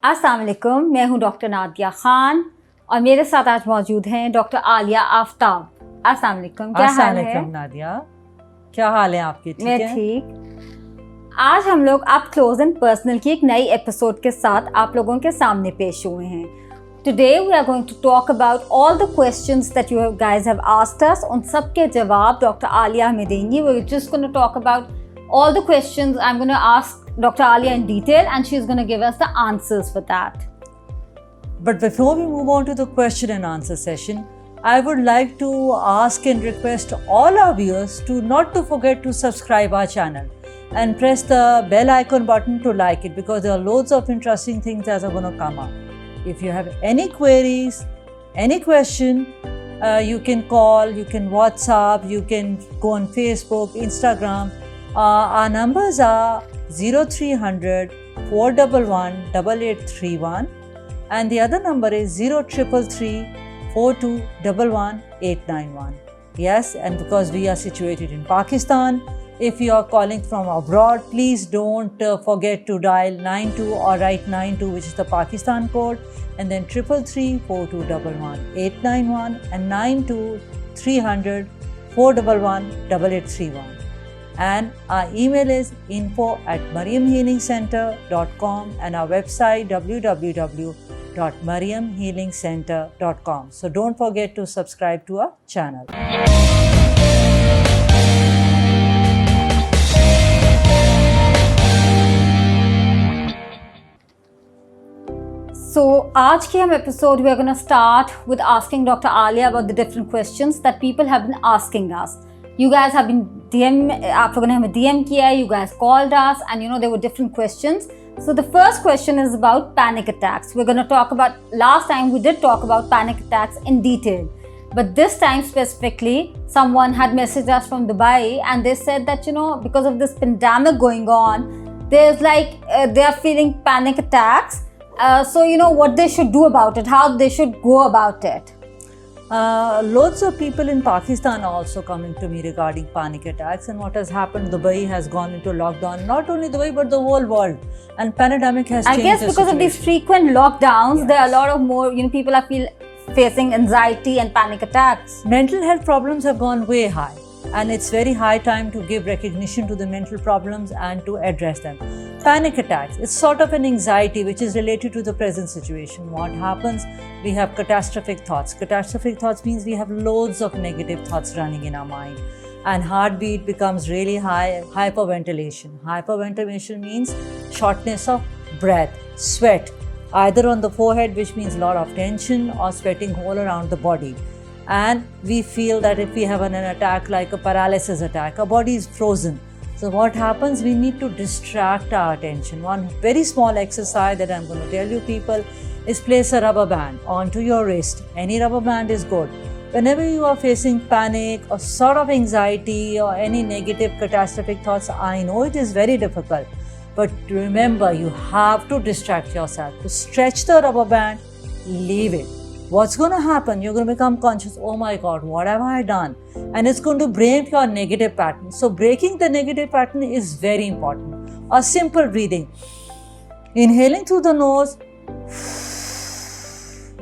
अस्सलाम वालेकुम, मैं हूं डॉक्टर नादिया खान और मेरे साथ आज मौजूद हैं डॉक्टर आलिया आफ्ताब। अस्सलाम वालेकुम, क्या हाल है? नादिया, क्या हाल है आपके? मैं ठीक। आज हम लोग आप क्लोज एंड पर्सनल की एक नई एपिसोड के साथ आप लोगों के सामने पेश हुए हैं। Today we are going to talk about all the questions that you guys have asked us. उन सब के जवाब डॉक्टर आलिया हमें देंगी। We're just going to talk about all the questions. I'm going to ask Dr. Alia in detail and she's going to give us the answers for that. But before we move on to the question and answer session, I would like to ask and request all our viewers to not to forget to subscribe our channel and press the bell icon button to like it, because there are loads of interesting things that are going to come up. If you have any queries, any question, you can call, you can WhatsApp, you can go on Facebook, Instagram. Our numbers are 0300 411 8831 and the other number is 0333 4211 891. Yes, and because we are situated in Pakistan, if you are calling from abroad, please don't forget to dial 92 or write 92, which is the Pakistan code, and then 333 4211 891 and 92 300 411 8831. And our email is info@mariamhealingcenter.com and our website www.mariamhealingcenter.com. So don't forget to subscribe to our channel. So आज की हम episode we are going to start with asking Dr. Alia about the different questions that people have been asking us. You guys have been आप लोगों ने हमें DM किया, you guys called us and there were different questions. So the first question is about panic attacks. We're going to talk about, last time we did talk about panic attacks in detail. But this time specifically, someone had messaged us from Dubai and they said that, because of this pandemic going on, there's they are feeling panic attacks. So, what they should do about it, how they should go about it. Loads of people in Pakistan are also coming to me regarding panic attacks, and what has happened, Dubai has gone into lockdown, not only Dubai but the whole world, and pandemic has changed. I guess because of these frequent lockdowns, there are a lot of more, people are facing anxiety and panic attacks. Mental health problems have gone way high, and it's very high time to give recognition to the mental problems and to address them. Panic attacks, it's sort of an anxiety which is related to the present situation. What happens? We have catastrophic thoughts. Catastrophic thoughts means we have loads of negative thoughts running in our mind, and heartbeat becomes really high. Hyperventilation. Hyperventilation means shortness of breath, sweat, either on the forehead, which means a lot of tension, or sweating all around the body. And we feel that if we have an attack like a paralysis attack, our body is frozen. So what happens? We need to distract our attention. One very small exercise that I'm going to tell you people is place a rubber band onto your wrist. Any rubber band is good. Whenever you are facing panic or sort of anxiety or any negative catastrophic thoughts, I know it is very difficult. But remember, you have to distract yourself. To stretch the rubber band, leave it. What's going to happen? You're going to become conscious, oh my God, what have I done? And it's going to break your negative pattern. So breaking the negative pattern is very important. A simple breathing. Inhaling through the nose,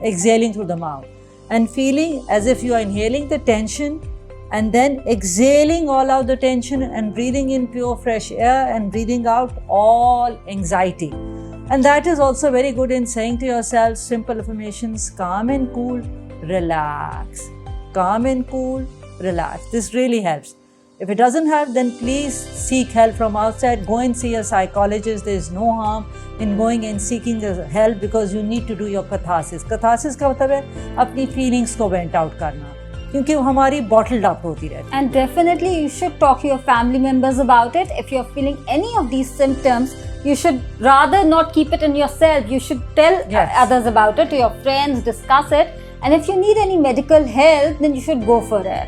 exhaling through the mouth. And feeling as if you are inhaling the tension and then exhaling all out the tension and breathing in pure fresh air and breathing out all anxiety. And that is also very good in saying to yourself simple affirmations, calm and cool, relax. Calm and cool, relax. This really helps. If it doesn't help, then please seek help from outside. Go and see a psychologist. There is no harm in going and seeking help, because you need to do your catharsis. Catharsis का मतलब है अपनी feelings को vent out करना, क्योंकि वो हमारी bottled up होती रहती है. And definitely you should talk to your family members about it. If you're feeling any of these symptoms, you should rather not keep it in yourself. You should tell others about it, to your friends, discuss it. And if you need any medical help, then you should go for it.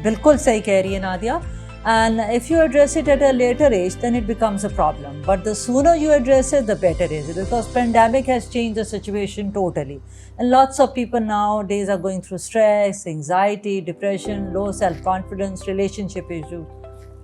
बिल्कुल सही कह रही है Nadia. And if you address it at a later age, then it becomes a problem. But the sooner you address it, the better it is, because pandemic has changed the situation totally. And lots of people nowadays are going through stress, anxiety, depression, low self-confidence, relationship issues,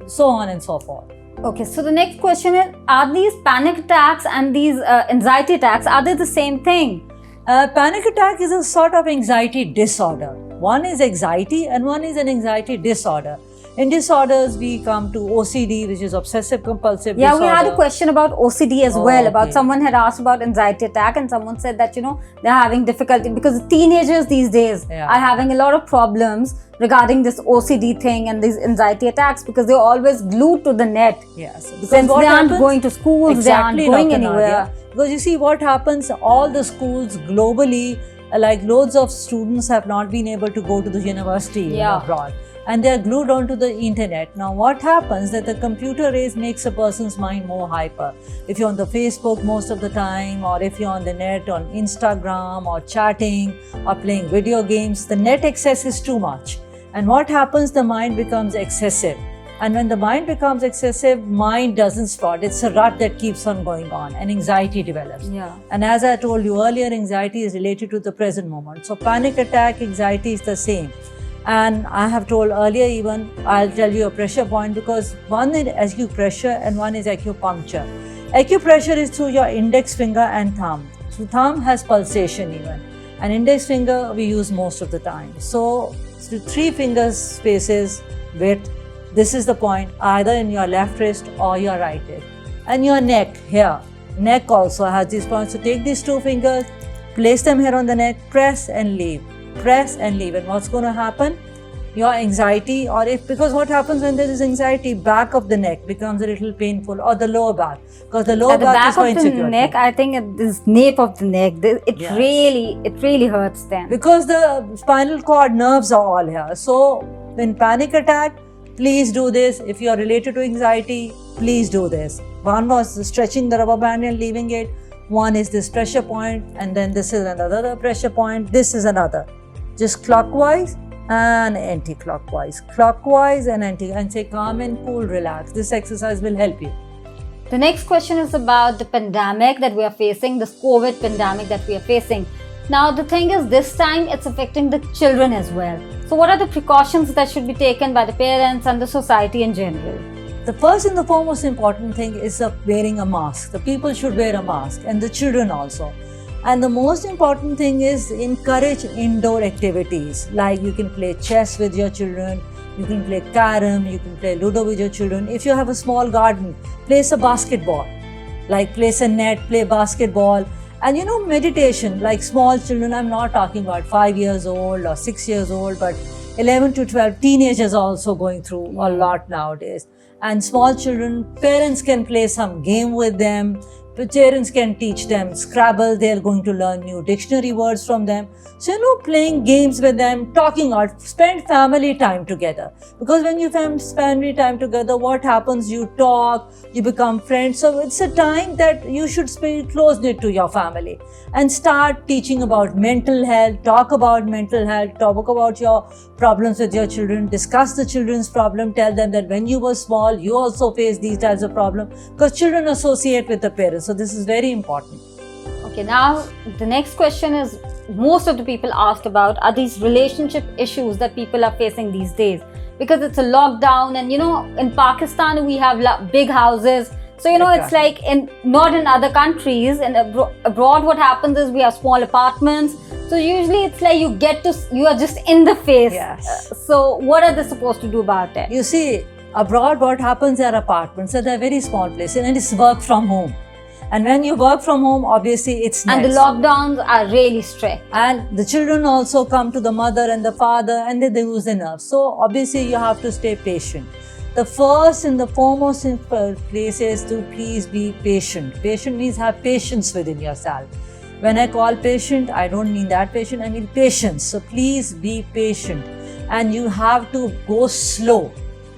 so on and so forth. Okay, so the next question is, are these panic attacks and these anxiety attacks, are they the same thing? Panic attack is a sort of anxiety disorder. One is anxiety and one is an anxiety disorder. In disorders, we come to OCD, which is obsessive compulsive disorder. We had a question about OCD as well. About okay. someone had asked about anxiety attack, and someone said that they're having difficulty because teenagers these days are having a lot of problems regarding this OCD thing and these anxiety attacks because they're always glued to the net. Yes, because since they aren't going to schools, exactly, they aren't going anywhere. Nadia. Because you see what happens, all the schools globally, like loads of students have not been able to go to the university abroad. And they are glued onto the internet. Now what happens that the computer rays makes a person's mind more hyper. If you're on the Facebook most of the time, or if you're on the net on Instagram or chatting or playing video games, the net access is too much. And what happens, the mind becomes excessive. And when the mind becomes excessive, mind doesn't spot. It's a rut that keeps on going on and anxiety develops. And as I told you earlier, anxiety is related to the present moment. So panic attack, anxiety is the same. And I have told earlier even, I'll tell you a pressure point because one is acupressure and one is acupuncture. Acupressure is through your index finger and thumb. So thumb has pulsation even. And index finger we use most of the time. So 3 fingers spaces width. This is the point either in your left wrist or your right wrist. And your neck here. Neck also has these points. So take these 2 fingers, place them here on the neck, press and leave. Press and leave. And what's going to happen? Your anxiety, because what happens when there is anxiety, back of the neck becomes a little painful, or the lower back, because the lower back is for insecurity. At the back of the neck, I think this nape of the neck, it really hurts them. Because the spinal cord nerves are all here. So in panic attack, please do this. If you are related to anxiety, please do this. One was stretching the rubber band and leaving it. One is this pressure point, and then this is another pressure point. This is another. Just clockwise and anti-clockwise. Clockwise and anti, and say calm and cool, relax. This exercise will help you. The next question is about the pandemic that we are facing, this COVID pandemic that we are facing. Now the thing is, this time it's affecting the children as well. So what are the precautions that should be taken by the parents and the society in general? The first and the foremost important thing is wearing a mask. The people should wear a mask, and the children also. And the most important thing is encourage indoor activities, like you can play chess with your children, you can play carom, you can play ludo with your children. If you have a small garden, place a basketball, like place a net, play basketball. And meditation, like small children, I'm not talking about 5 years old or 6 years old, but 11 to 12, teenagers are also going through a lot nowadays. And small children, parents can play some game with them. Parents can teach them Scrabble. They're going to learn new dictionary words from them. So, playing games with them, talking out, spend family time together. Because when you spend family time together, what happens? You talk, you become friends. So, it's a time that you should stay close-knit to your family and start teaching about mental health, talk about mental health, talk about your problems with your children, discuss the children's problem, tell them that when you were small, you also faced these types of problems, because children associate with the parents. So, this is very important. Okay, now the next question is, most of the people ask about are these relationship issues that people are facing these days, because it's a lockdown, and in Pakistan we have big houses, so it's like not in other countries, and abroad what happens is we have small apartments, so usually it's like you are just in the face. So what are they supposed to do about it? You see, abroad what happens, are apartments, so they're very small places, and it's work from home. And when you work from home, obviously it's nice. And the lockdowns are really strict. And the children also come to the mother and the father, and they lose their nerves. So obviously you have to stay patient. The first and the foremost place is to please be patient. Patient means have patience within yourself. When I call patient, I don't mean that patient, I mean patience. So please be patient. And you have to go slow.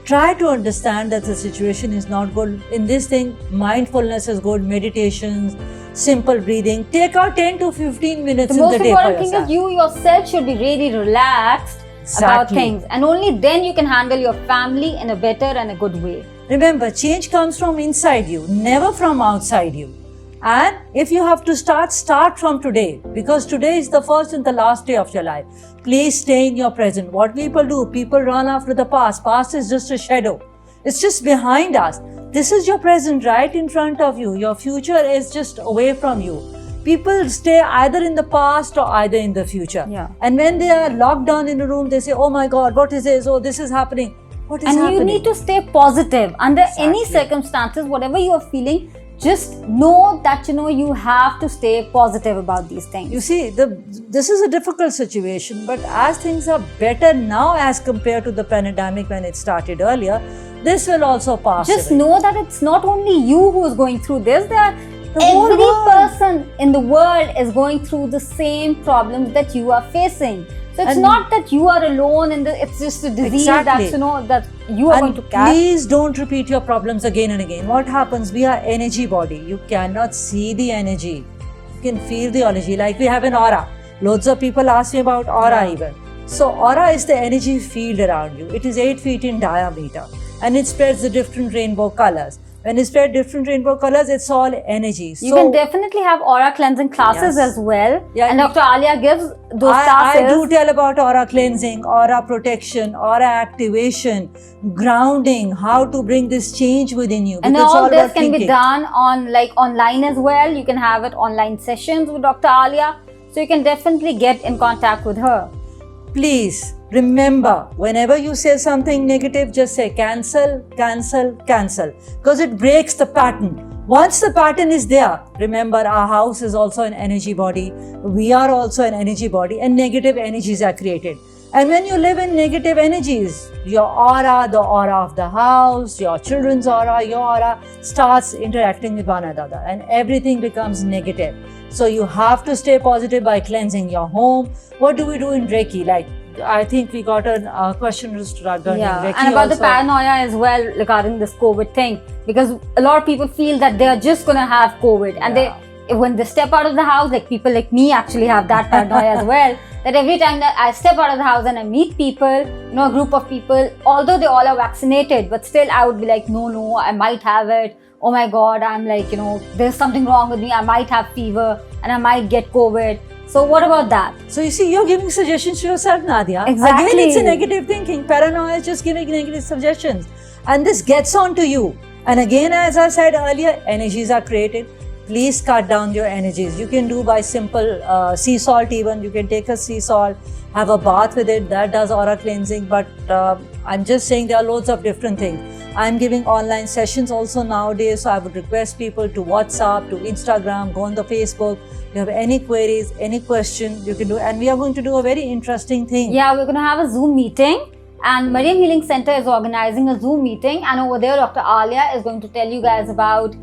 Try to understand that the situation is not good. In this thing, mindfulness is good, meditations, simple breathing. Take out 10 to 15 minutes in the day for yourself. The most important thing is you yourself should be really relaxed about things. And only then you can handle your family in a better and a good way. Remember, change comes from inside you, never from outside you. And if you have to start from today, because today is the first and the last day of your life. Please stay in your present. What people do, people run after the past. Past is just a shadow. It's just behind us. this is your present right in front of you. Your future is just away from you. People stay either in the past or either in the future. Yeah. And when they are locked down in a room, they say, oh my God, what is this? Oh, this is happening. What is And happening? you need to stay positive under any Exactly. circumstances, whatever you are feeling. Just know that you have to stay positive about these things. You see, this is a difficult situation, but as things are better now as compared to the pandemic when it started earlier, this will also pass Just away. know that it's not only you who is going through this. The whole Every world. person in the world is going through the same problems that you are facing. So it's And- not that you are alone and it's just a disease Exactly. that's that you are going to And catch. please don't repeat your problems again and again. What happens? We are energy body. You cannot see the energy. You can feel the energy. Like we have an aura. Loads of people ask me about aura even. So aura is the energy field around you. It is 8 feet in diameter and it spreads the different rainbow colors. When it spreads different rainbow colors, it's all energy. You can definitely have aura cleansing classes Yes. as well. Yeah, and you- Dr. Alia gives those I classes. do tell about aura cleansing, aura protection, aura activation, grounding, how to bring this change within you. And because it's all this about can be thinking. done on online as well. You can have it online sessions with Dr. Alia. So you can definitely get in contact with her. Please remember, whenever you say something negative, just say cancel, cancel, cancel. Because it breaks the pattern. Once the pattern is there, remember our house is also an energy body. We are also an energy body and negative energies are created. And when you live in negative energies, your aura, the aura of the house, your children's aura, your aura starts interacting with one another and everything becomes negative. So you have to stay positive by cleansing your home. What do we do in Reiki? Like, I think we got a question regarding Reiki and about the also. paranoia as well regarding this COVID thing, because a lot of people feel that they are just gonna have COVID, and when they step out of the house, like people like me actually have that paranoia as well. That every time that I step out of the house and I meet people, a group of people, although they all are vaccinated, but still I would be like, no, I might have it. Oh my God, I'm like, there's something wrong with me. I might have fever and I might get COVID. So what about that? So you see, you're giving suggestions to yourself, Nadia. Exactly. Again, it's a negative thinking. Paranoia is just giving negative suggestions. And this gets on to you. And again, as I said earlier, energies are created. Please cut down your energies. You can do by simple sea salt even. You can take a sea salt, have a bath with it. That does aura cleansing. But I'm just saying there are loads of different things. I'm giving online sessions also nowadays. So I would request people to WhatsApp, to Instagram, go on the Facebook. If you have any queries, any question, you can do. And we are going to do a very interesting thing. Yeah, we're going to have a Zoom meeting. And Mariam Healing Center is organizing a Zoom meeting. And over there, Dr. Alia is going to tell you guys about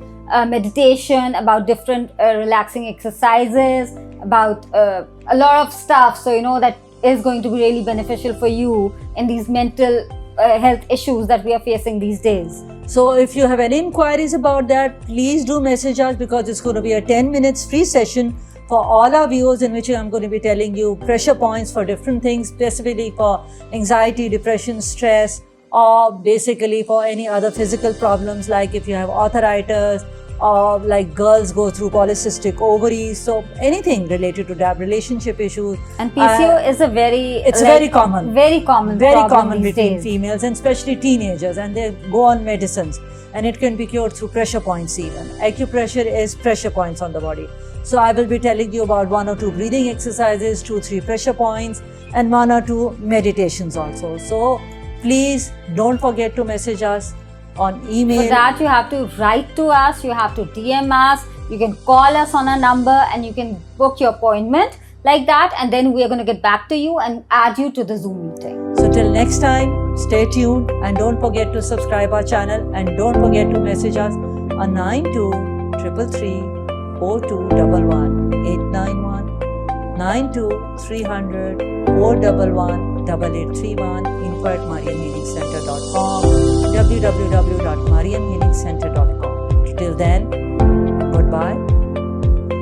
meditation, about different relaxing exercises, about a lot of stuff. So, that is going to be really beneficial for you in these mental health issues that we are facing these days. So if you have any inquiries about that, please do message us, because it's going to be a 10 minutes free session for all our viewers, in which I'm going to be telling you pressure points for different things, specifically for anxiety, depression, stress, or basically for any other physical problems, like if you have arthritis, or like girls go through polycystic ovaries. So anything related to that, relationship issues. And PCO is a very... It's very common. Very common Very these between days. females, and especially teenagers, and they go on medicines, and it can be cured through pressure points even. Acupressure is pressure points on the body. So I will be telling you about 1 or 2 breathing exercises, 2-3 pressure points, and 1 or 2 meditations also. So please don't forget to message us on email. For that, you have to write to us, you have to DM us, you can call us on a number, and you can book your appointment like that, and then we are going to get back to you and add you to the Zoom meeting. So till next time, stay tuned, and don't forget to subscribe our channel, and don't forget to message us on 9233 4211 891 92 411 8831, info@mariamhealingcenter.com, www.mariamhealingcenter.com. Till then, goodbye.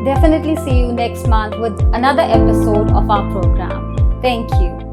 Definitely see you next month with another episode of our program. Thank you.